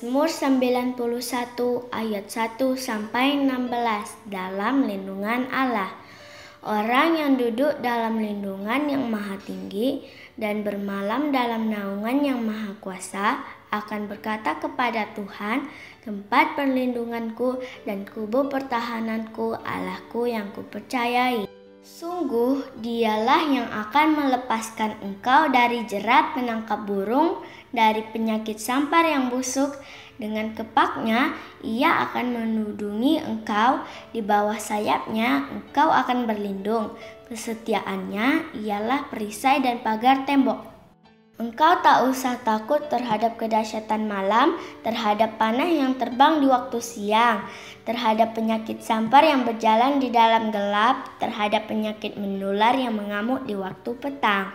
Mazmur 91 ayat 1-16 dalam lindungan Allah. Orang yang duduk dalam lindungan yang maha tinggi dan bermalam dalam naungan yang maha kuasa akan berkata kepada Tuhan, tempat perlindunganku dan kubu pertahananku, Allahku yang kupercayai. Sungguh dialah yang akan melepaskan engkau dari jerat penangkap burung, dari penyakit sampar yang busuk. Dengan kepaknya ia akan menudungi engkau, di bawah sayapnya engkau akan berlindung. Kesetiaannya ialah perisai dan pagar tembok. Engkau tak usah takut terhadap kedahsyatan malam, terhadap panah yang terbang di waktu siang, terhadap penyakit sampar yang berjalan di dalam gelap, terhadap penyakit menular yang mengamuk di waktu petang.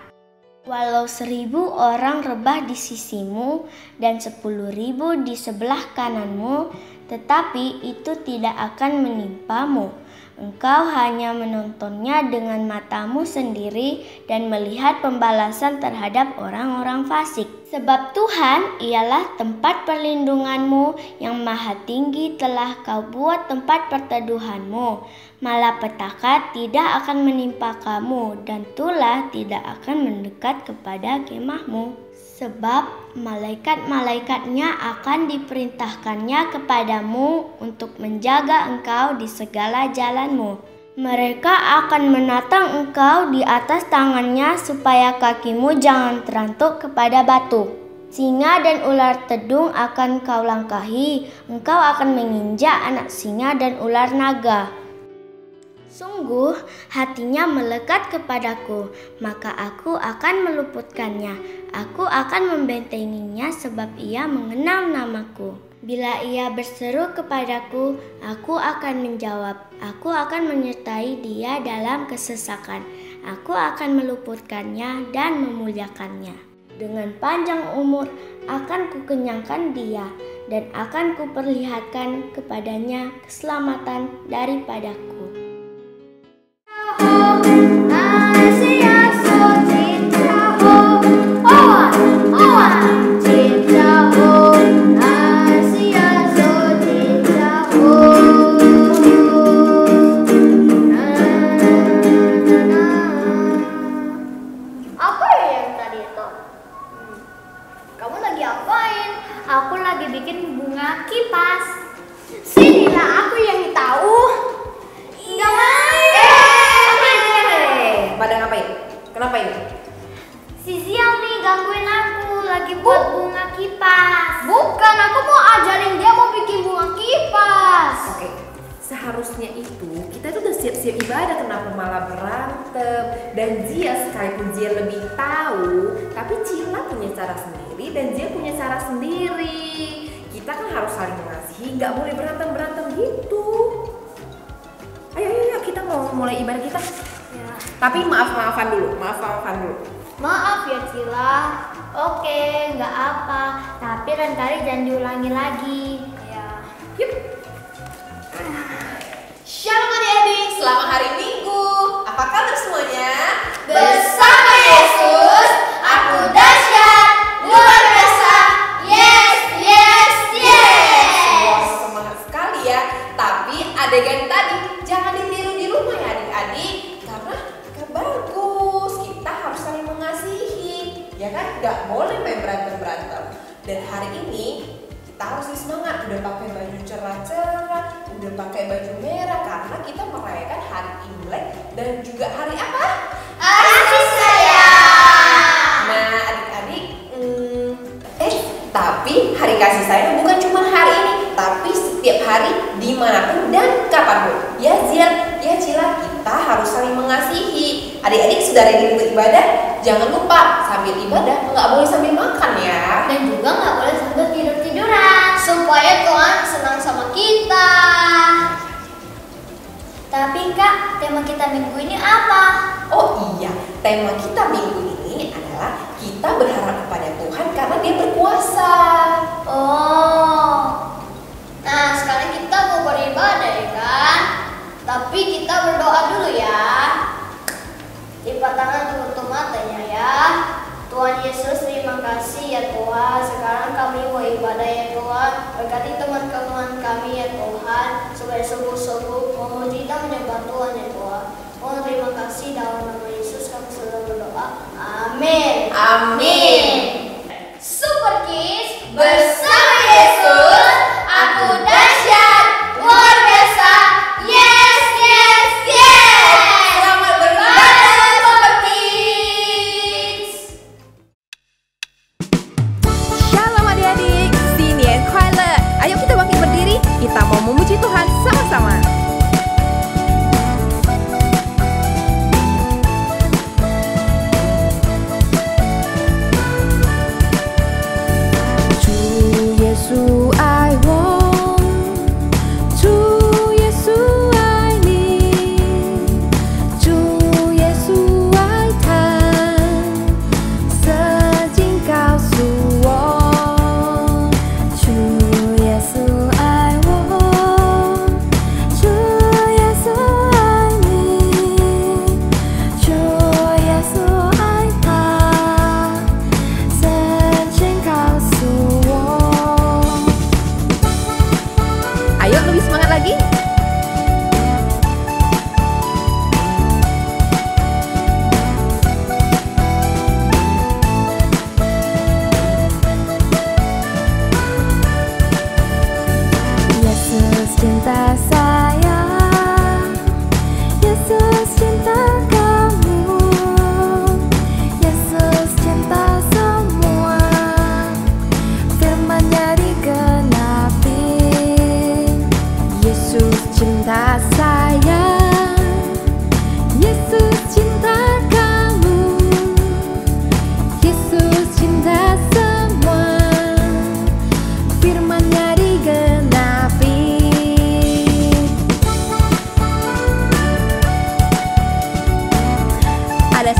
Walau 1000 orang rebah di sisimu dan 10.000 di sebelah kananmu, tetapi itu tidak akan menimpamu. Engkau hanya menontonnya dengan matamu sendiri dan melihat pembalasan terhadap orang-orang fasik. Sebab Tuhan ialah tempat perlindunganmu, yang maha tinggi telah kau buat tempat perteduhanmu. Malapetaka tidak akan menimpa kamu, dan tulah tidak akan mendekat kepada kemahmu. Sebab malaikat-malaikatnya akan diperintahkannya kepadamu untuk menjaga engkau di segala jalanmu. Mereka akan menatang engkau di atas tangannya supaya kakimu jangan terantuk kepada batu. Singa dan ular tedung akan kau langkahi, engkau akan menginjak anak singa dan ular naga. Sungguh hatinya melekat kepadaku, maka aku akan meluputkannya. Aku akan membentenginya sebab ia mengenal namaku. Bila ia berseru kepadaku, aku akan menjawab. Aku akan menyertai dia dalam kesesakan. Aku akan meluputkannya dan memuliakannya. Dengan panjang umur akan kukenyangkan dia, dan akan kuperlihatkan kepadanya keselamatan daripadaku. Kamu lagi apain? Aku lagi bikin bunga kipas. Sinilah aku yang tahu. Nggak main. Pada ngapain? Kenapa ini? Si Zial nih gangguin aku lagi buat bunga kipas. Bukan, aku mau ajarin dia mau bikin bunga kipas. Oke, seharusnya itu kita tuh udah siap-siap ibadah, kenapa malah berantem? Dan Zia sekalipun Zia lebih tahu, tapi Cila punya cara sendiri dan Zia punya cara sendiri. Kita kan harus saling mengasihi, nggak boleh berantem gitu. Ayo kita mau mulai ibadah kita. Ya. Tapi maaf-maafan dulu. Maaf ya Cila. Oke, nggak apa. Tapi lain kali jangan diulangi lagi. Ya. Yuk. Shalom adik-adik, selamat hari Minggu. Apa kabar semuanya? Bersama Yesus, aku dahsyat, luar biasa. Yes. Wah, semangat sekali ya. Tapi adegan tadi jangan ditiru di rumah ya adik-adik, karena gak bagus. Kita harus saling mengasihi, ya kan? Gak boleh main berantem. Dan hari ini kita harus semangat, udah pakai baju cerah-cerah, udah pakai baju merah, karena kita merayakan hari Imlek dan juga hari apa? Kasih sayang. Nah adik-adik, tapi hari kasih sayang bukan cuma hari ini, tapi setiap hari, dimanapun dan kapanpun. Ya Zian, ya Cila, kita harus saling mengasihi. Adik-adik sudah ready untuk ibadah? Jangan lupa sambil ibadah nggak boleh sambil makan ya. Dan juga nggak boleh sambil tidur-tiduran. Supaya Tuhan senang sama kita. Tapi Kak, tema kita minggu ini apa? Oh iya, tema kita minggu ini adalah kita berharap kepada Tuhan karena Dia berkuasa. Oh. Nah, sekarang kita mau beribadah ya kan? Tapi kita berdoa dulu ya. Lipat tangan, tutup matanya ya. Tuhan Yesus, terima kasih ya Tuhan. Sekarang kami mau ibadah ya Tuhan. Berkati teman-teman kami ya Tuhan, supaya sungguh-sungguh memuji dan menyembah Tuhan ya Tuhan. Mohon terima kasih dalam nama Yesus kami selalu berdoa. Amin. Amin. Super Kids bersama Yesus, aku dahsyat, luar biasa. Yes, yes, yes. Selamat beribadah Super Kids. Shalom adik-adik, Sinian Kuala. Ayo kita bangkit berdiri, kita mau memuji Tuhan sama-sama.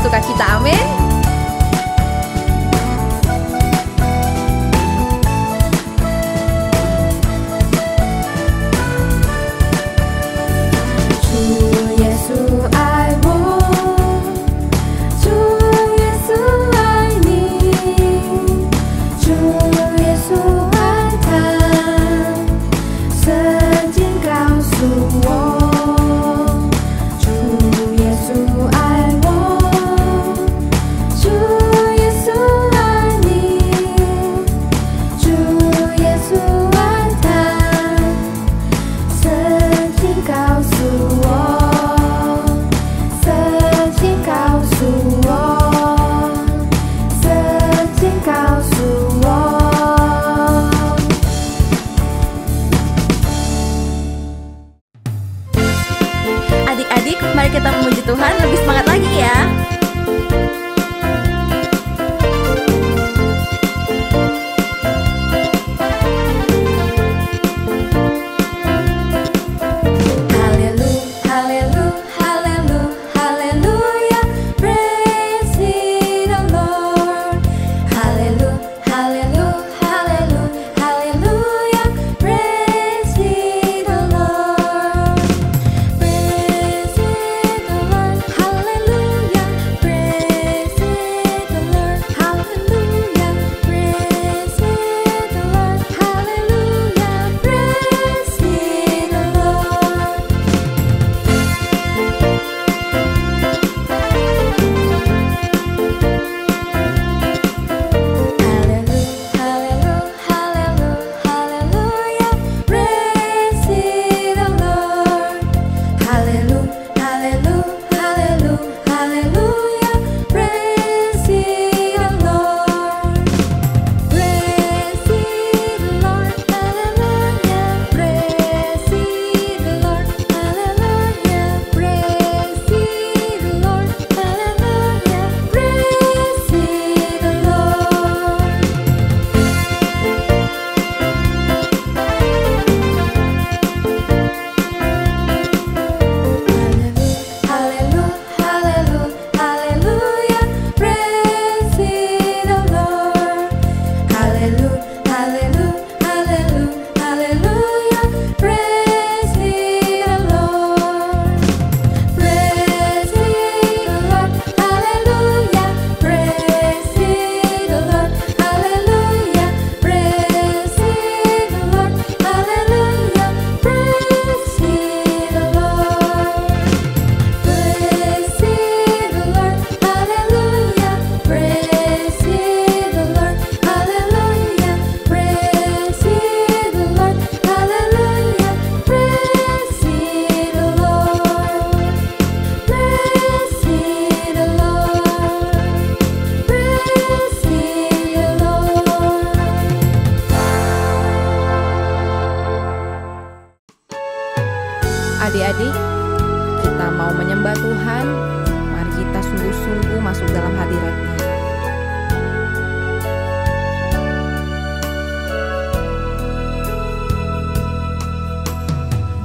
Sukacita, amin. Adik-adik, mari kita memuji Tuhan lebih semangat lagi ya. Adik-adik, kita mau menyembah Tuhan. Mari kita sungguh-sungguh masuk dalam hadirat-Nya.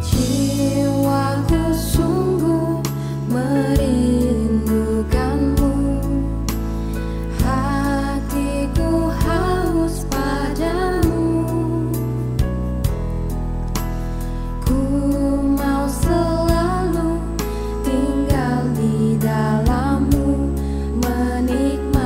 Jiwaku sungguh merindukanmu, hatiku haus padamu. Ku mau selalu tinggal di dalammu, menikmati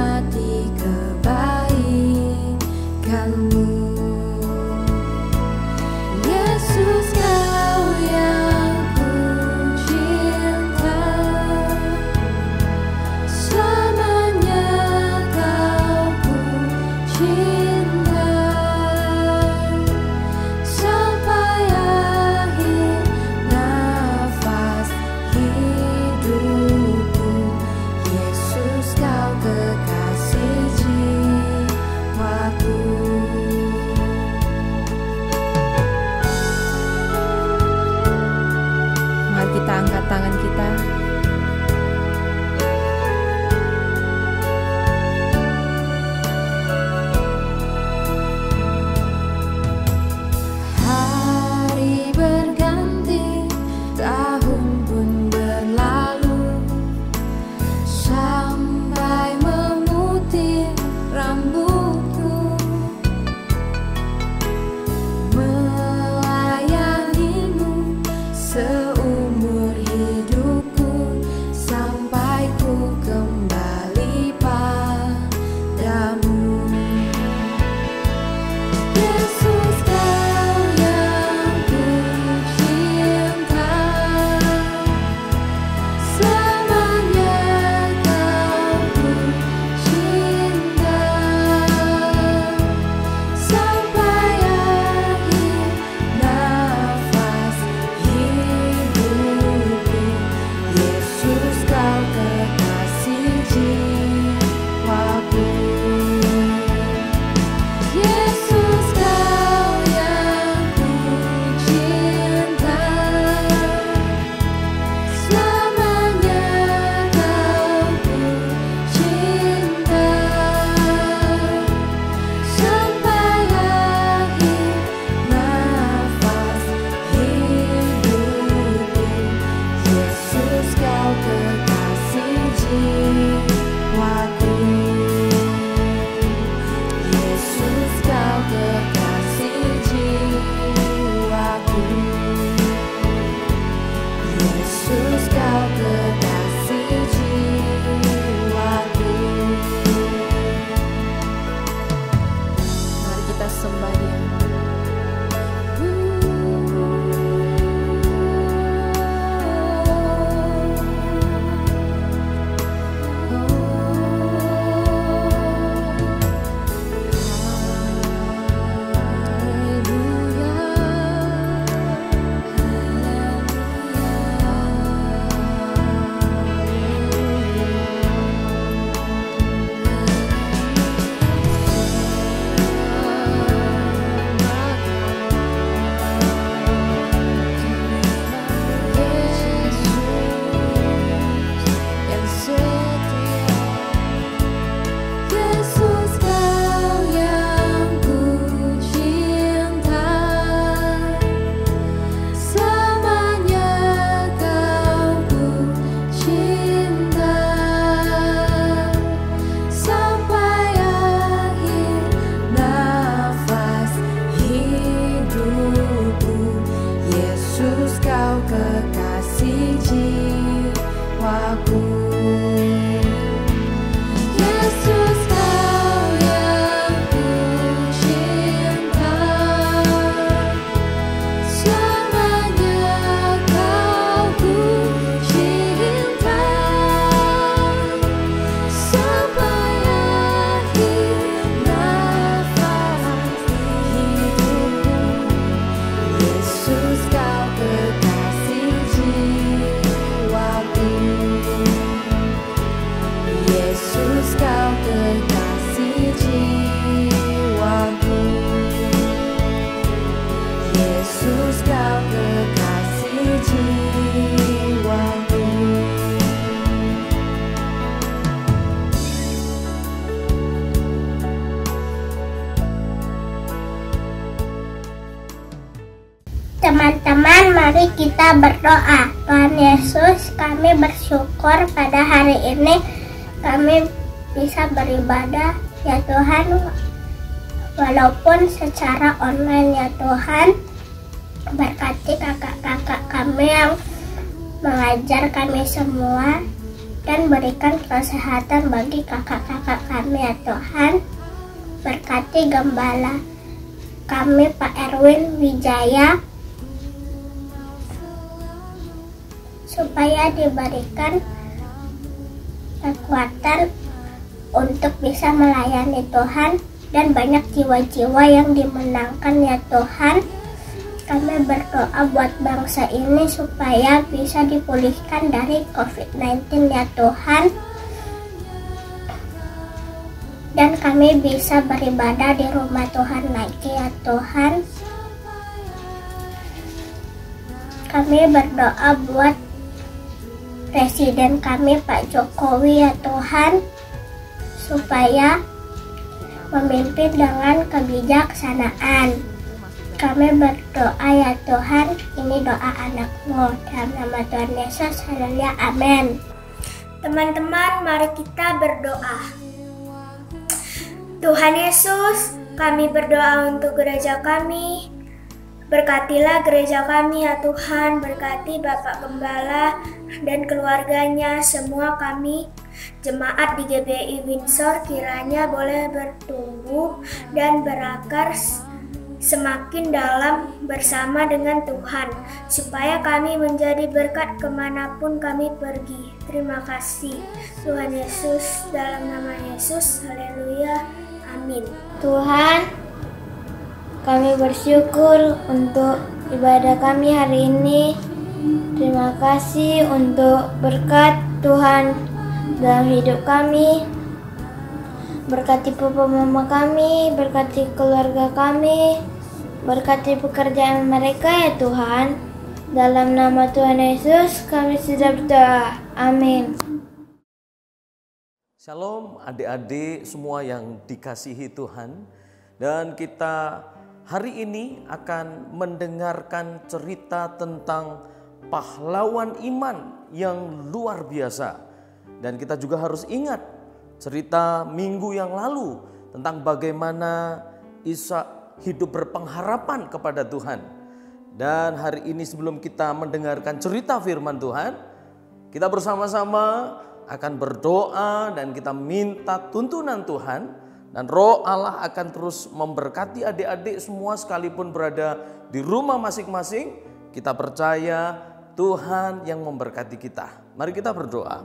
Teman-teman, mari kita berdoa. Tuhan Yesus, kami bersyukur pada hari ini kami bisa beribadah ya Tuhan, walaupun secara online ya Tuhan. Berkati kakak-kakak kami yang mengajar kami semua, dan berikan kesehatan bagi kakak-kakak kami ya Tuhan. Berkati gembala kami Pak Erwin Wijaya, supaya diberikan kekuatan untuk bisa melayani Tuhan, dan banyak jiwa-jiwa yang dimenangkan ya Tuhan. Kami berdoa buat bangsa ini supaya bisa dipulihkan dari COVID-19 ya Tuhan. Dan kami bisa beribadah di rumah Tuhan lagi ya Tuhan. Kami berdoa buat Presiden kami Pak Jokowi ya Tuhan, supaya memimpin dengan kebijaksanaan. Kami berdoa ya Tuhan, ini doa anak-Mu, dalam nama Tuhan Yesus, haleluya, amin. Teman-teman, mari kita berdoa. Tuhan Yesus, kami berdoa untuk gereja kami. Berkatilah gereja kami ya Tuhan, berkati Bapak Gembala dan keluarganya, semua kami jemaat di GBI Windsor kiranya boleh bertumbuh dan berakar semakin dalam bersama dengan Tuhan, supaya kami menjadi berkat kemanapun kami pergi. Terima kasih Tuhan Yesus, dalam nama Yesus, haleluya, amin. Tuhan, kami bersyukur untuk ibadah kami hari ini. Terima kasih untuk berkat Tuhan dalam hidup kami. Berkati papa mama kami, berkati keluarga kami, berkati pekerjaan mereka ya Tuhan. Dalam nama Tuhan Yesus kami sudah berdoa. Amin. Shalom adik-adik semua yang dikasihi Tuhan. Dan kita hari ini akan mendengarkan cerita tentang pahlawan iman yang luar biasa. Dan kita juga harus ingat cerita minggu yang lalu tentang bagaimana Ishak hidup berpengharapan kepada Tuhan. Dan hari ini sebelum kita mendengarkan cerita firman Tuhan, kita bersama-sama akan berdoa dan kita minta tuntunan Tuhan. Dan Roh Allah akan terus memberkati adik-adik semua sekalipun berada di rumah masing-masing. Kita percaya Tuhan yang memberkati kita. Mari kita berdoa.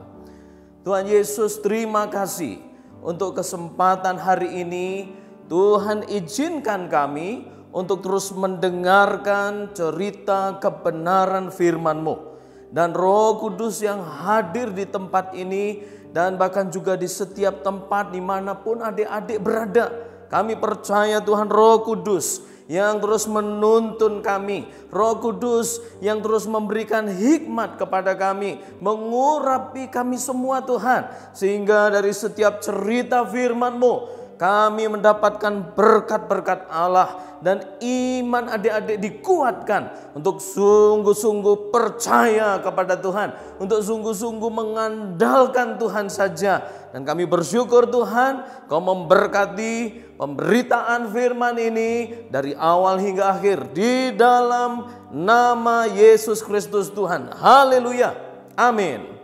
Tuhan Yesus, terima kasih untuk kesempatan hari ini. Tuhan izinkan kami untuk terus mendengarkan cerita kebenaran firman-Mu. Dan Roh Kudus yang hadir di tempat ini dan bahkan juga di setiap tempat dimanapun adik-adik berada. Kami percaya Tuhan Roh Kudus yang terus menuntun kami. Roh Kudus yang terus memberikan hikmat kepada kami. Mengurapi kami semua Tuhan. Sehingga dari setiap cerita firman-Mu kami mendapatkan berkat-berkat Allah. Dan iman adik-adik dikuatkan untuk sungguh-sungguh percaya kepada Tuhan. Untuk sungguh-sungguh mengandalkan Tuhan saja. Dan kami bersyukur Tuhan, Kau memberkati pemberitaan firman ini dari awal hingga akhir. Di dalam nama Yesus Kristus Tuhan. Haleluya. Amin.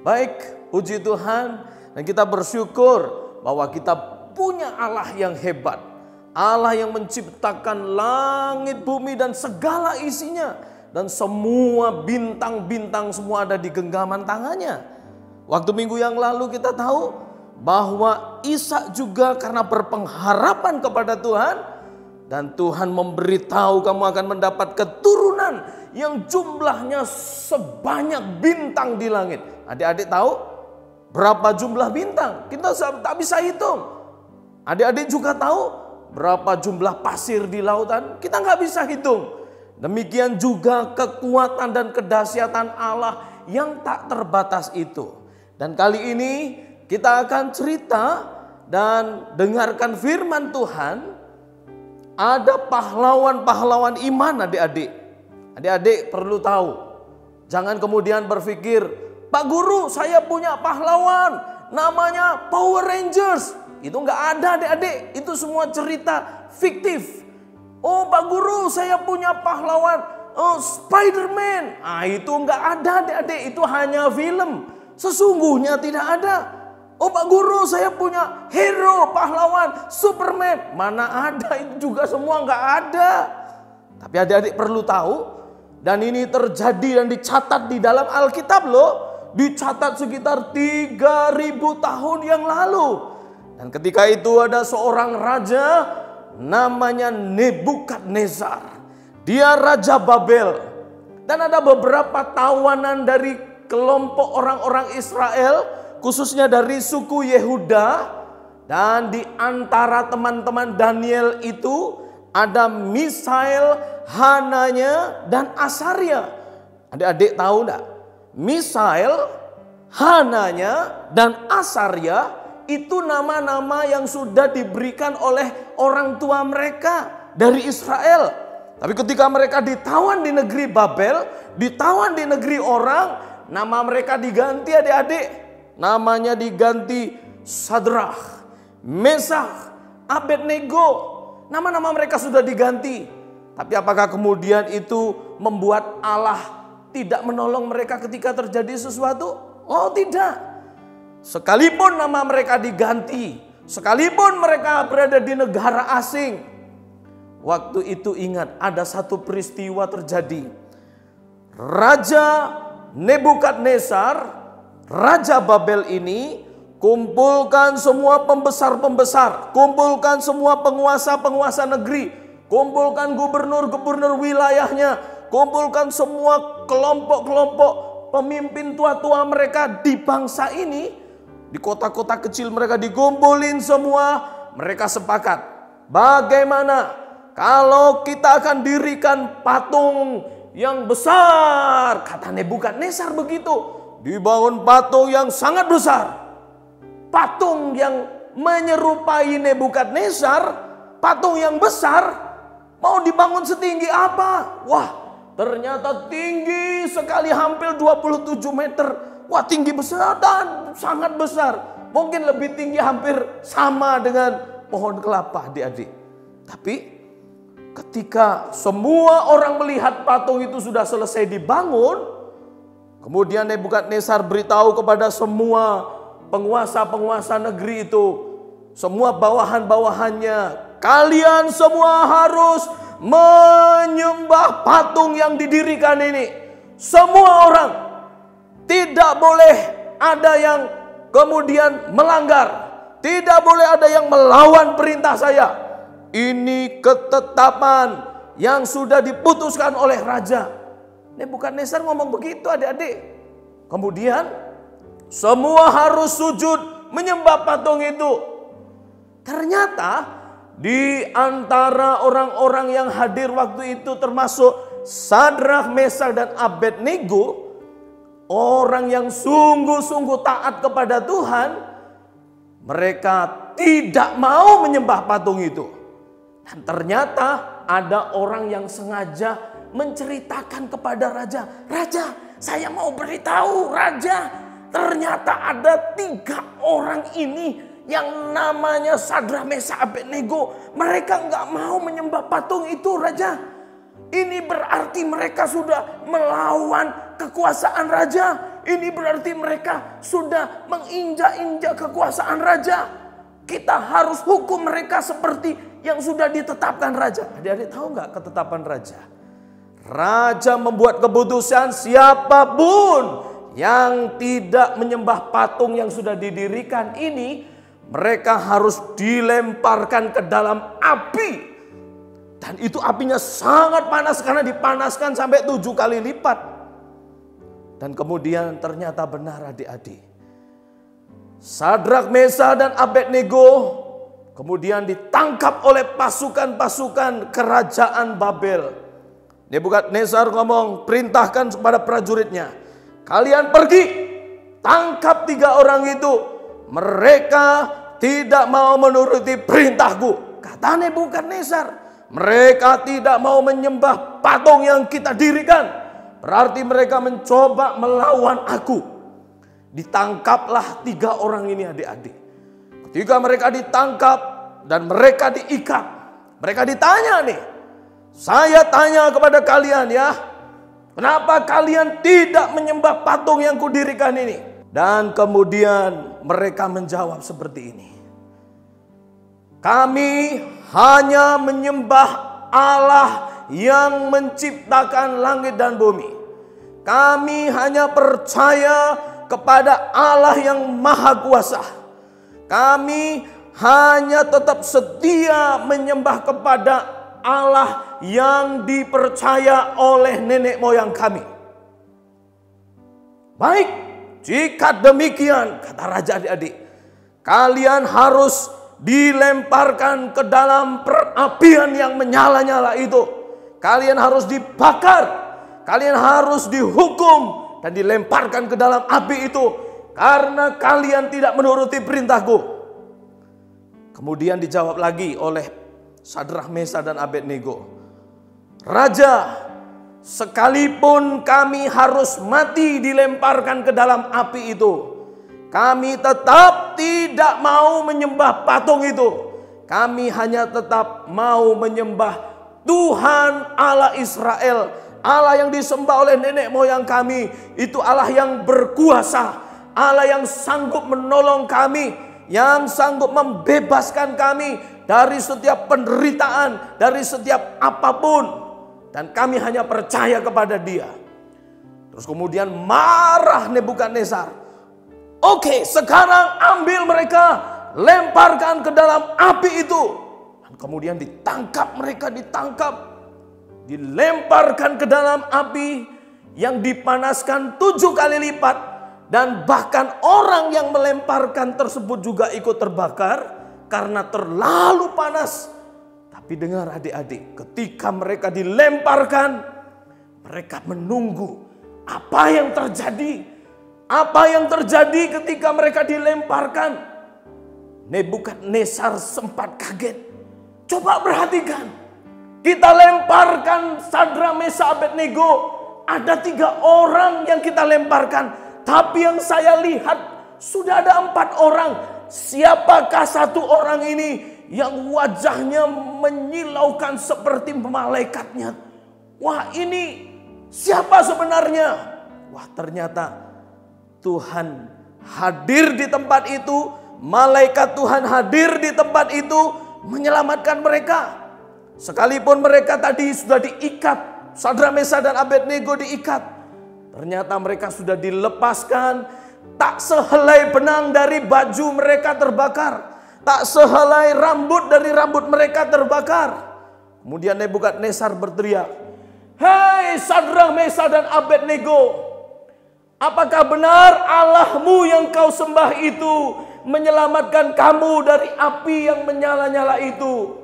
Baik, puji Tuhan. Dan kita bersyukur bahwa kita punya Allah yang hebat. Allah yang menciptakan langit, bumi, dan segala isinya. Dan semua bintang-bintang semua ada di genggaman tangannya. Waktu minggu yang lalu kita tahu bahwa Ishak juga karena berpengharapan kepada Tuhan. Dan Tuhan memberitahu kamu akan mendapat keturunan yang jumlahnya sebanyak bintang di langit. Adik-adik tahu berapa jumlah bintang? Kita tak bisa hitung. Adik-adik juga tahu berapa jumlah pasir di lautan? Kita nggak bisa hitung. Demikian juga kekuatan dan kedahsyatan Allah yang tak terbatas itu. Dan kali ini kita akan cerita dan dengarkan firman Tuhan. Ada pahlawan-pahlawan iman adik-adik. Adik-adik perlu tahu, jangan kemudian berpikir, Pak Guru saya punya pahlawan namanya Power Rangers. Itu nggak ada adik-adik, itu semua cerita fiktif. Oh Pak Guru saya punya pahlawan Spider-Man. Itu nggak ada adik-adik, itu hanya film. Sesungguhnya tidak ada. Oh Pak Guru saya punya hero pahlawan Superman. Mana ada, itu juga semua nggak ada. Tapi adik-adik perlu tahu, dan ini terjadi dan dicatat di dalam Alkitab loh. Dicatat sekitar 3.000 tahun yang lalu. Dan ketika itu ada seorang raja namanya Nebukadnezar. Dia Raja Babel. Dan ada beberapa tawanan dari kelompok orang-orang Israel, khususnya dari suku Yehuda. Dan di antara teman-teman Daniel itu ada Misael, Hananya, dan Asaria. Adik-adik tahu enggak? Misael, Hananya, dan Asaria itu nama-nama yang sudah diberikan oleh orang tua mereka dari Israel. Tapi ketika mereka ditawan di negeri Babel, ditawan di negeri orang, nama mereka diganti adik-adik. Namanya diganti Sadrach, Mesakh, Abednego. Nama-nama mereka sudah diganti. Tapi apakah kemudian itu membuat Allah tidak menolong mereka ketika terjadi sesuatu? Oh tidak. Sekalipun nama mereka diganti, sekalipun mereka berada di negara asing, waktu itu ingat ada satu peristiwa terjadi. Raja Nebukadnezar, Raja Babel ini, kumpulkan semua pembesar-pembesar, kumpulkan semua penguasa-penguasa negeri, kumpulkan gubernur-gubernur wilayahnya, kumpulkan semua kelompok-kelompok pemimpin tua-tua mereka di bangsa ini. Di kota-kota kecil mereka dikumpulin semua. Mereka sepakat, bagaimana kalau kita akan dirikan patung yang besar. Kata Nebukadnezar begitu. Dibangun patung yang sangat besar. Patung yang menyerupai Nebukadnezar, patung yang besar, mau dibangun setinggi apa? Wah, ternyata tinggi sekali, hampir 27 meter. Wah, tinggi besar dan sangat besar. Mungkin lebih tinggi, hampir sama dengan pohon kelapa, adik-adik. Tapi ketika semua orang melihat patung itu sudah selesai dibangun, kemudian Nebukadnezar beritahu kepada semua penguasa-penguasa negeri itu, semua bawahan-bawahannya, kalian semua harus menyembah patung yang didirikan ini. Semua orang, tidak boleh ada yang kemudian melanggar, tidak boleh ada yang melawan perintah saya. Ini ketetapan yang sudah diputuskan oleh raja. Nebukadnezar ngomong begitu adik-adik. Kemudian semua harus sujud menyembah patung itu. Ternyata di antara orang-orang yang hadir waktu itu termasuk Sadrach, Mesakh, dan Abednego, orang yang sungguh-sungguh taat kepada Tuhan, mereka tidak mau menyembah patung itu. Dan ternyata ada orang yang sengaja menceritakan kepada raja, "Raja, saya mau beritahu raja, ternyata ada 3 orang ini yang namanya Sadrach, Mesakh, Abednego. Mereka nggak mau menyembah patung itu, raja. Ini berarti mereka sudah melawan kekuasaan raja. Ini berarti mereka sudah menginjak-injak kekuasaan raja. Kita harus hukum mereka seperti yang sudah ditetapkan raja." Adik-adik tahu nggak ketetapan raja? Raja membuat keputusan, siapapun yang tidak menyembah patung yang sudah didirikan ini, mereka harus dilemparkan ke dalam api. Dan itu apinya sangat panas karena dipanaskan sampai 7 kali lipat. Dan kemudian ternyata benar adik-adik. Sadrach, Mesakh, dan Abednego kemudian ditangkap oleh pasukan-pasukan kerajaan Babel. Nebukadnezar ngomong, perintahkan kepada prajuritnya, kalian pergi, tangkap 3 orang itu. Mereka tidak mau menuruti perintahku. Kata Nebukadnezar, Mereka tidak mau menyembah patung yang kita dirikan. Berarti mereka mencoba melawan aku. Ditangkaplah 3 orang ini adik-adik. Ketika mereka ditangkap dan mereka diikat, mereka ditanya nih. Saya tanya kepada kalian ya, kenapa kalian tidak menyembah patung yang kudirikan ini? Dan kemudian mereka menjawab seperti ini. Kami hanya menyembah Allah yang menciptakan langit dan bumi. Kami hanya percaya kepada Allah yang maha kuasa. Kami hanya tetap setia menyembah kepada Allah yang dipercaya oleh nenek moyang kami. Baik, jika demikian, kata raja adik-adik, kalian harus dilemparkan ke dalam perapian yang menyala-nyala itu. Kalian harus dibakar, kalian harus dihukum dan dilemparkan ke dalam api itu karena kalian tidak menuruti perintahku. Kemudian dijawab lagi oleh Sadrak, Mesah dan Abednego, Raja, sekalipun kami harus mati dilemparkan ke dalam api itu, kami tetap tidak mau menyembah patung itu. Kami hanya tetap mau menyembah Tuhan Allah Israel. Allah yang disembah oleh nenek moyang kami. Itu Allah yang berkuasa. Allah yang sanggup menolong kami. Yang sanggup membebaskan kami dari setiap penderitaan, dari setiap apapun. Dan kami hanya percaya kepada Dia. Terus kemudian marah Nebukadnezar. Oke, sekarang ambil mereka, lemparkan ke dalam api itu. Dan kemudian ditangkap, mereka ditangkap, dilemparkan ke dalam api yang dipanaskan 7 kali lipat. Dan bahkan orang yang melemparkan tersebut juga ikut terbakar karena terlalu panas. Tapi dengar adik-adik, ketika mereka dilemparkan, mereka menunggu apa yang terjadi. Apa yang terjadi ketika mereka dilemparkan? Nebukadnezar sempat kaget. Coba perhatikan. Kita lemparkan Sadrak, Mesah, Abednego. Ada 3 orang yang kita lemparkan. Tapi yang saya lihat sudah ada 4 orang. Siapakah 1 orang ini yang wajahnya menyilaukan seperti malaikatnya? Wah, ini siapa sebenarnya? Wah, ternyata Tuhan hadir di tempat itu, malaikat Tuhan hadir di tempat itu menyelamatkan mereka. Sekalipun mereka tadi sudah diikat, Sadrak, Mesah dan Abednego diikat, ternyata mereka sudah dilepaskan. Tak sehelai benang dari baju mereka terbakar, tak sehelai rambut dari rambut mereka terbakar. Kemudian Nebukadnezar berteriak, "Hei Sadrak, Mesah dan Abednego, apakah benar Allahmu yang kau sembah itu menyelamatkan kamu dari api yang menyala-nyala itu?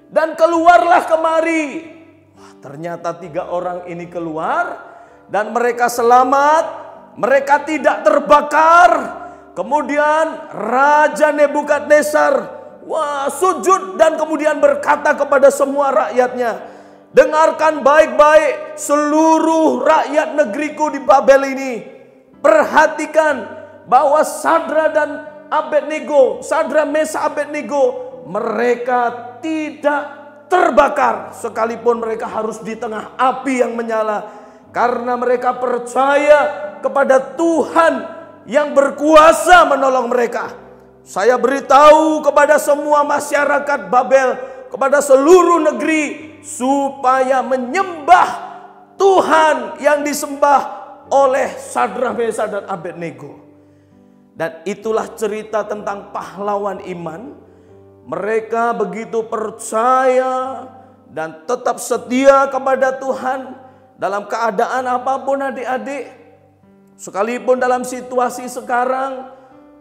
Dan keluarlah kemari." Wah, ternyata 3 orang ini keluar dan mereka selamat. Mereka tidak terbakar. Kemudian Raja Nebukadnezar sujud dan kemudian berkata kepada semua rakyatnya, "Dengarkan baik-baik seluruh rakyat negeriku di Babel ini. Perhatikan bahwa Sadrak dan Abednego, Sadrak, Mesah, Abednego, mereka tidak terbakar sekalipun mereka harus di tengah api yang menyala. Karena mereka percaya kepada Tuhan yang berkuasa menolong mereka." Saya beritahu kepada semua masyarakat Babel, kepada seluruh negeri, supaya menyembah Tuhan yang disembah oleh Sadrak, Mesah dan Abednego. Dan itulah cerita tentang pahlawan iman. Mereka begitu percaya dan tetap setia kepada Tuhan dalam keadaan apapun adik-adik. Sekalipun dalam situasi sekarang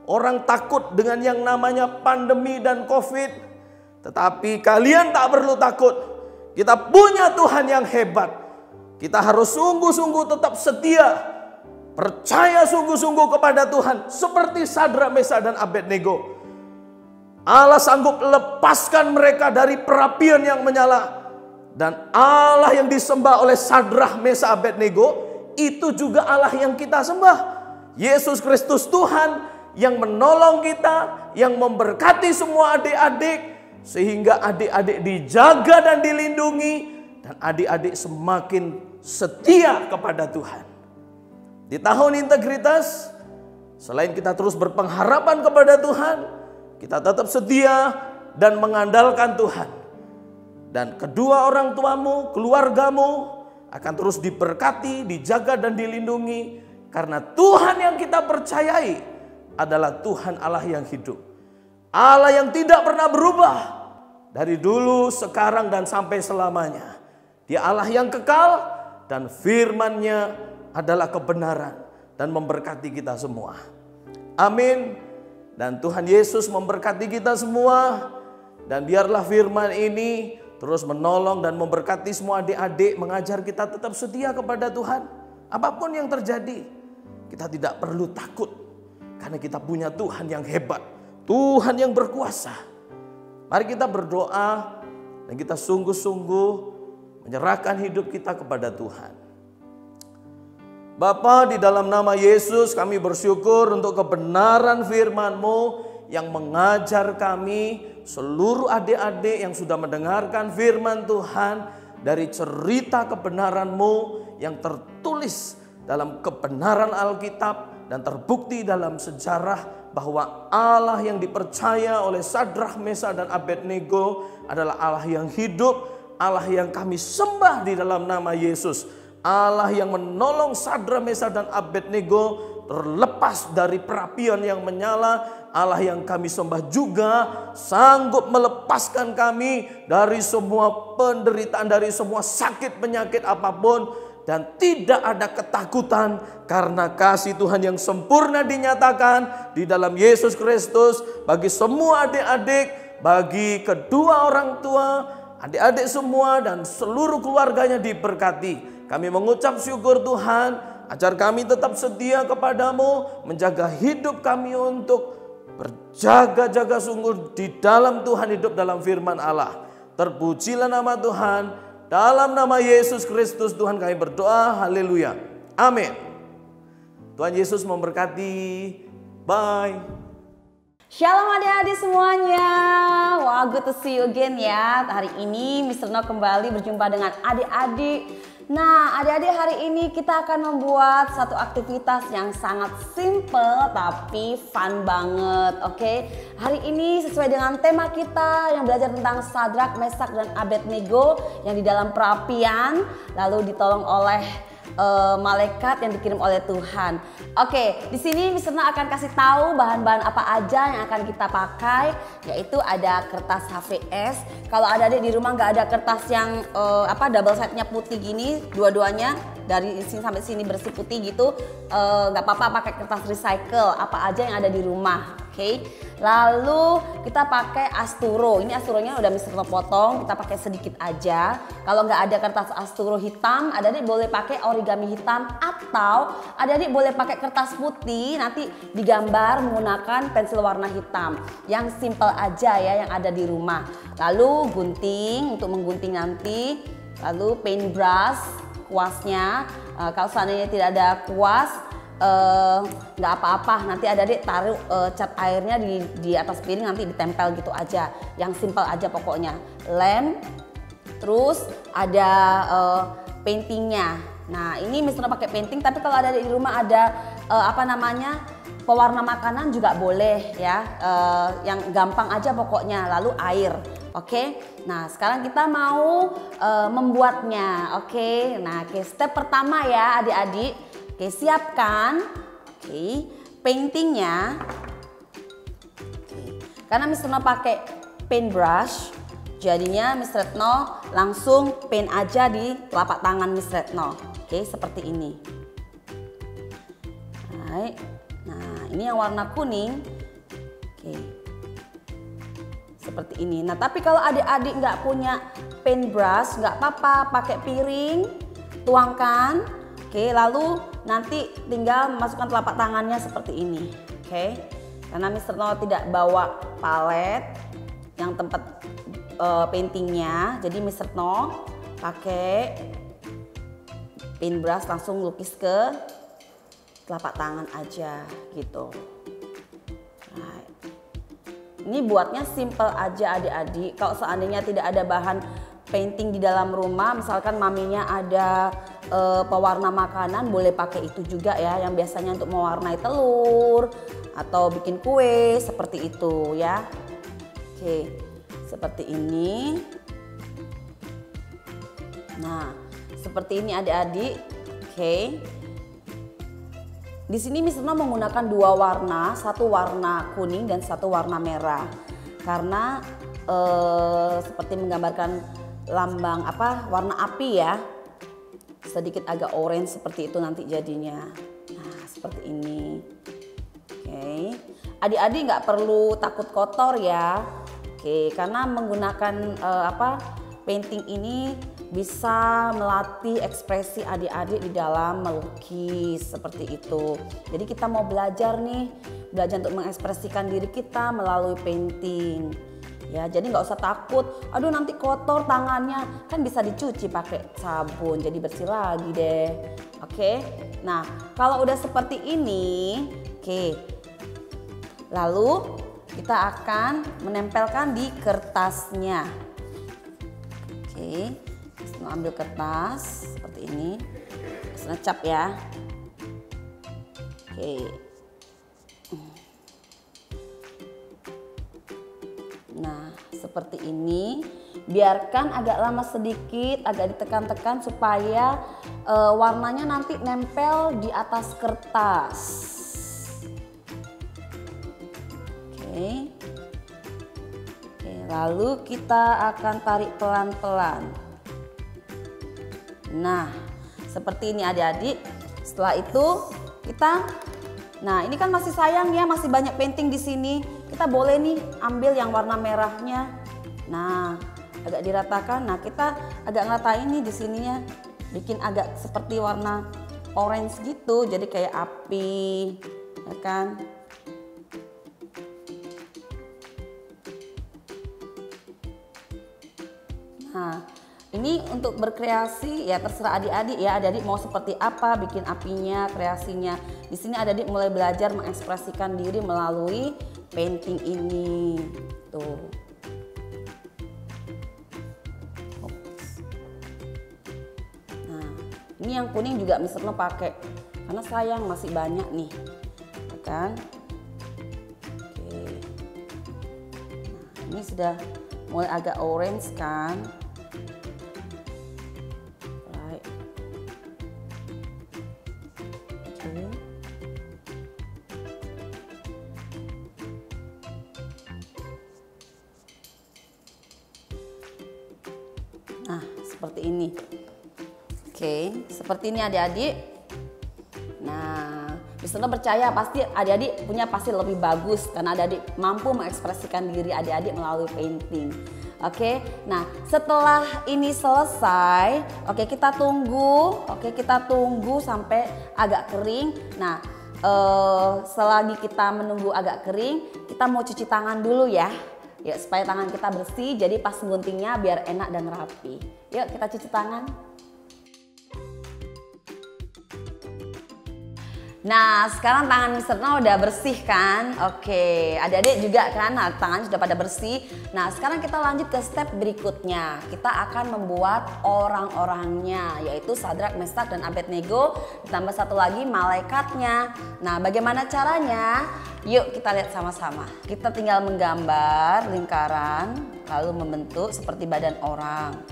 orang takut dengan yang namanya pandemi dan COVID, tetapi kalian tak perlu takut. Kita punya Tuhan yang hebat. Kita harus sungguh-sungguh tetap setia, percaya sungguh-sungguh kepada Tuhan seperti Sadrak, Mesah dan Abednego. Allah sanggup lepaskan mereka dari perapian yang menyala. Dan Allah yang disembah oleh Sadrah, Mesah, Abednego itu juga Allah yang kita sembah. Yesus Kristus Tuhan yang menolong kita, yang memberkati semua adik-adik, sehingga adik-adik dijaga dan dilindungi, dan adik-adik semakin setia kepada Tuhan. Di tahun integritas, selain kita terus berpengharapan kepada Tuhan, kita tetap setia dan mengandalkan Tuhan. Dan kedua orang tuamu, keluargamu akan terus diberkati, dijaga dan dilindungi. Karena Tuhan yang kita percayai adalah Tuhan Allah yang hidup. Allah yang tidak pernah berubah. Dari dulu, sekarang dan sampai selamanya. Dia Allah yang kekal dan firman-Nya adalah kebenaran dan memberkati kita semua. Amin. Dan Tuhan Yesus memberkati kita semua. Dan biarlah firman ini terus menolong dan memberkati semua adik-adik, mengajar kita tetap setia kepada Tuhan. Apapun yang terjadi, kita tidak perlu takut. Karena kita punya Tuhan yang hebat, Tuhan yang berkuasa. Mari kita berdoa dan kita sungguh-sungguh menyerahkan hidup kita kepada Tuhan. Bapa, di dalam nama Yesus kami bersyukur untuk kebenaran firman-Mu yang mengajar kami, seluruh adik-adik yang sudah mendengarkan firman Tuhan dari cerita kebenaran-Mu yang tertulis dalam kebenaran Alkitab dan terbukti dalam sejarah bahwa Allah yang dipercaya oleh Sadrah, Mesah, dan Abednego adalah Allah yang hidup, Allah yang kami sembah di dalam nama Yesus. Allah yang menolong Sadrah, Mesah, dan Abednego terlepas dari perapian yang menyala. Allah yang kami sembah juga sanggup melepaskan kami dari semua penderitaan, dari semua sakit penyakit apapun. Dan tidak ada ketakutan karena kasih Tuhan yang sempurna dinyatakan di dalam Yesus Kristus bagi semua adik-adik, bagi kedua orang tua, adik-adik semua dan seluruh keluarganya diberkati. Kami mengucap syukur Tuhan, ajar kami tetap setia kepadamu, menjaga hidup kami untuk berjaga-jaga sungguh di dalam Tuhan, hidup dalam firman Allah. Terpujilah nama Tuhan. Dalam nama Yesus Kristus Tuhan kami berdoa, haleluya, amin. Tuhan Yesus memberkati, bye. Shalom adik-adik semuanya. Wah, good to see you again ya. Hari ini Mr. No kembali berjumpa dengan adik-adik. Nah, adik-adik, hari ini kita akan membuat satu aktivitas yang sangat simple tapi fun banget, oke? Hari ini sesuai dengan tema kita yang belajar tentang Sadrah, Mesah, dan Abednego yang di dalam perapian lalu ditolong oleh malaikat yang dikirim oleh Tuhan. Oke, di sini Mr. No akan kasih tahu bahan-bahan apa aja yang akan kita pakai, yaitu ada kertas HVS. Kalau adik-adik di rumah nggak ada kertas yang double side-nya putih gini, dua-duanya dari sini sampai sini bersih putih gitu, nggak apa-apa pakai kertas recycle apa aja yang ada di rumah. Oke. Lalu kita pakai asturo. Ini asturonya udah Mr. No potong, kita pakai sedikit aja. Kalau nggak ada kertas asturo hitam, adik-adik boleh pakai origami hitam atau adik-adik boleh pakai kertas putih nanti digambar menggunakan pensil warna hitam. Yang simple aja ya yang ada di rumah. Lalu gunting untuk menggunting nanti. Lalu paintbrush, kuasnya. Kalau seandainya tidak ada kuas, nggak apa-apa, nanti adik-adik taruh cat airnya di atas piring, nanti ditempel gitu aja, yang simple aja pokoknya. Lem, terus ada paintingnya. Nah, ini Mr. No pakai painting, tapi kalau ada di rumah ada pewarna makanan juga boleh ya, yang gampang aja pokoknya. Lalu air, oke? Nah, sekarang kita mau membuatnya, oke? Nah, step pertama ya adik-adik. Oke, siapkan paintingnya. Karena Mr. No pakai paintbrush, jadinya Mr. No langsung paint aja di telapak tangan Mr. No. Oke, seperti ini. Nah, ini yang warna kuning. Oke, seperti ini. Nah, tapi kalau adik-adik nggak punya paintbrush, nggak apa-apa, pakai piring, tuangkan. Oke, lalu nanti tinggal masukkan telapak tangannya seperti ini. Oke, karena Mr. No tidak bawa palet yang tempat paintingnya, jadi Mr. No pakai paintbrush langsung lukis ke telapak tangan aja gitu. Nah, ini buatnya simple aja adik-adik. Kalau seandainya tidak ada bahan painting di dalam rumah, misalkan maminya ada pewarna makanan, boleh pakai itu juga ya, yang biasanya untuk mewarnai telur atau bikin kue seperti itu ya. Oke, seperti ini. Nah, seperti ini adik-adik. Oke. Di sini Miss Retno menggunakan dua warna, satu warna kuning dan satu warna merah. Karena seperti menggambarkan lambang warna api ya. Sedikit agak orange seperti itu nanti jadinya. Nah, seperti ini. Oke. Adik-adik nggak perlu takut kotor ya. Oke, karena menggunakan painting ini bisa melatih ekspresi adik-adik di dalam melukis seperti itu. Jadi kita mau belajar untuk mengekspresikan diri kita melalui painting. Ya, jadi nggak usah takut, aduh nanti kotor tangannya, kan bisa dicuci pakai sabun, jadi bersih lagi deh. Oke, nah kalau udah seperti ini, oke, lalu kita akan menempelkan di kertasnya. Oke, kita ambil kertas seperti ini, cap ya. Oke. Nah, seperti ini. Biarkan agak lama sedikit, agak ditekan-tekan supaya warnanya nanti nempel di atas kertas. Oke. Oke, lalu kita akan tarik pelan-pelan. Nah, seperti ini adik-adik. Setelah itu nah ini kan masih sayang ya, masih banyak painting di sini. Kita boleh nih ambil yang warna merahnya. Nah, agak diratakan. Nah, kita agak ngeratain nih di sininya. Bikin agak seperti warna orange gitu. Jadi kayak api, ya kan? Nah, ini untuk berkreasi ya terserah adik-adik ya. Adik-adik mau seperti apa bikin apinya, kreasinya. Di sini adik-adik mulai belajar mengekspresikan diri melalui painting ini. Tuh. Nah, ini yang kuning juga Miss Retno pakai karena sayang masih banyak nih, ya kan? Oke. Nah, ini sudah mulai agak orange kan? Right. Oke. Nah, seperti ini. Oke, seperti ini adik-adik. Nah, Miss Retno percaya pasti adik-adik punya pasti lebih bagus karena adik-adik mampu mengekspresikan diri adik-adik melalui painting. Oke, nah setelah ini selesai, kita tunggu sampai agak kering. Nah, selagi kita menunggu agak kering, kita mau cuci tangan dulu ya. Ya, supaya tangan kita bersih, jadi pas guntingnya biar enak dan rapi. Yuk kita cuci tangan. Nah, sekarang tangan Miss Retno udah bersih kan? Oke, adik-adik juga kan, nah, tangan sudah pada bersih. Nah, sekarang kita lanjut ke step berikutnya. Kita akan membuat orang-orangnya, yaitu Sadrak, Meshach, dan Abednego. Ditambah satu lagi malaikatnya. Nah, bagaimana caranya? Yuk kita lihat sama-sama. Kita tinggal menggambar lingkaran, lalu membentuk seperti badan orang.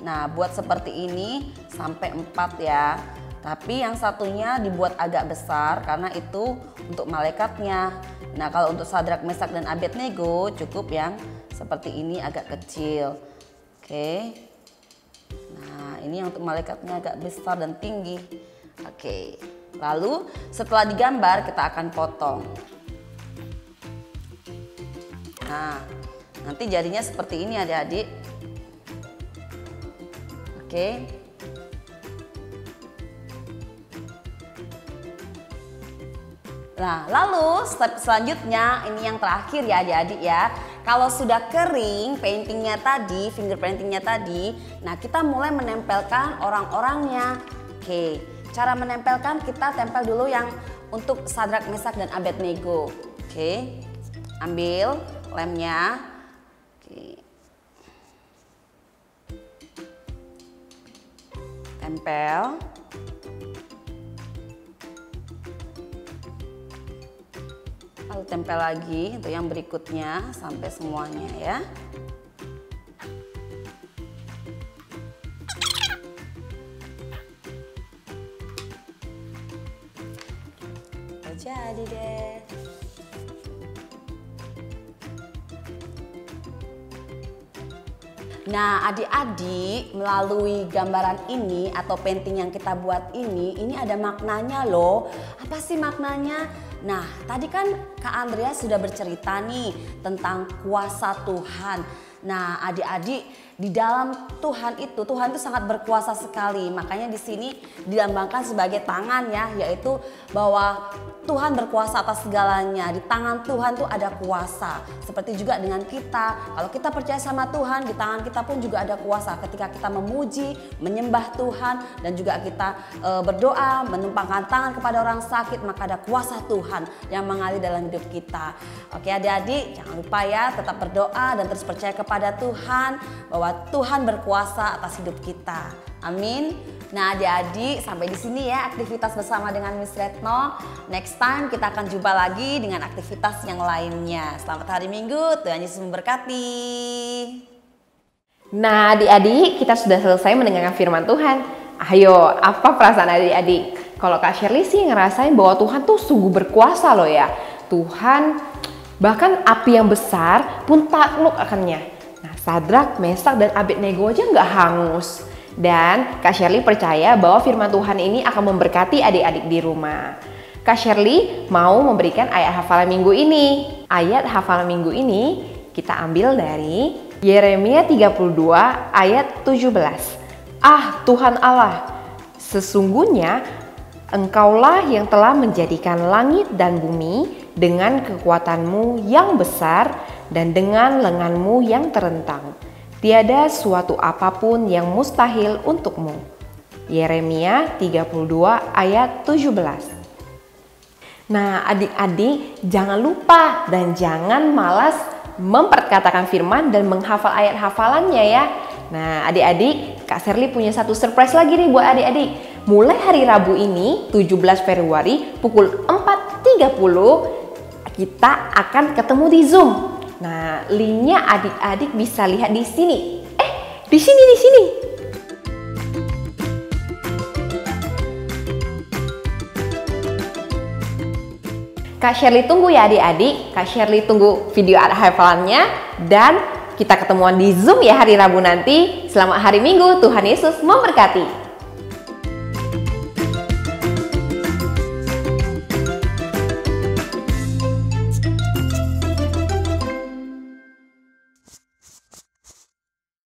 Nah, buat seperti ini sampai 4 ya. Tapi yang satunya dibuat agak besar karena itu untuk malaikatnya. Nah, kalau untuk Sadrak, Meshach, dan Abednego cukup yang seperti ini agak kecil. Oke. Nah, ini yang untuk malaikatnya agak besar dan tinggi. Oke. Lalu setelah digambar kita akan potong. Nah, nanti jadinya seperti ini adik-adik. Oke. Nah, lalu step selanjutnya ini yang terakhir ya adik-adik ya. kalau sudah kering paintingnya tadi, fingerprintingnya tadi, nah kita mulai menempelkan orang-orangnya. Oke, cara menempelkan kita tempel dulu yang untuk Sadrak, Mesak, dan Abednego. Oke, ambil lemnya. Oke. Tempel. Lalu tempel lagi untuk yang berikutnya sampai semuanya ya. Jadi deh. Nah, adik-adik, melalui gambaran ini atau painting yang kita buat ini ada maknanya loh. Apa sih maknanya? Nah, tadi kan Kak Andrea sudah bercerita nih tentang kuasa Tuhan. Nah, adik-adik, di dalam Tuhan itu sangat berkuasa sekali. Makanya di sini dilambangkan sebagai tangan ya, yaitu bahwa Tuhan berkuasa atas segalanya. Di tangan Tuhan tuh ada kuasa. Seperti juga dengan kita, kalau kita percaya sama Tuhan, di tangan kita pun juga ada kuasa. Ketika kita memuji, menyembah Tuhan, dan juga kita berdoa, menumpangkan tangan kepada orang sakit, maka ada kuasa Tuhan yang mengalir dalam hidup kita. Oke adik-adik, jangan lupa ya tetap berdoa dan terus percaya kepada Tuhan bahwa Tuhan berkuasa atas hidup kita. Amin. Nah adik-adik, sampai di sini ya aktivitas bersama dengan Miss Retno. Next time kita akan jumpa lagi dengan aktivitas yang lainnya. Selamat hari Minggu, Tuhan Yesus memberkati. Nah adik-adik, kita sudah selesai mendengarkan firman Tuhan. Ayo, apa perasaan adik-adik? Kalau Kak Shirley sih ngerasain bahwa Tuhan tuh sungguh berkuasa loh ya. Tuhan bahkan api yang besar pun takluk akannya. Nah, Sadrak, Mesak, dan Abednego aja nggak hangus. Dan Kak Shirley percaya bahwa firman Tuhan ini akan memberkati adik-adik di rumah. Kak Shirley mau memberikan ayat hafalan minggu ini. Ayat hafalan minggu ini kita ambil dari Yeremia 32 ayat 17. Ah Tuhan Allah, sesungguhnya Engkaulah yang telah menjadikan langit dan bumi dengan kekuatanmu yang besar dan dengan lenganmu yang terentang. Tiada suatu apapun yang mustahil untukmu. Yeremia 32 ayat 17. Nah adik-adik, jangan lupa dan jangan malas memperkatakan firman dan menghafal ayat hafalannya ya. Nah adik-adik, Kak Shirley punya satu surprise lagi nih buat adik-adik. Mulai hari Rabu ini 17 Februari pukul 4.30 kita akan ketemu di Zoom. Nah, linknya adik-adik bisa lihat di sini. Di sini. Kak Shirley tunggu ya adik-adik. Kak Shirley tunggu video hafalannya dan kita ketemuan di Zoom ya hari Rabu nanti. Selamat hari Minggu, Tuhan Yesus memberkati.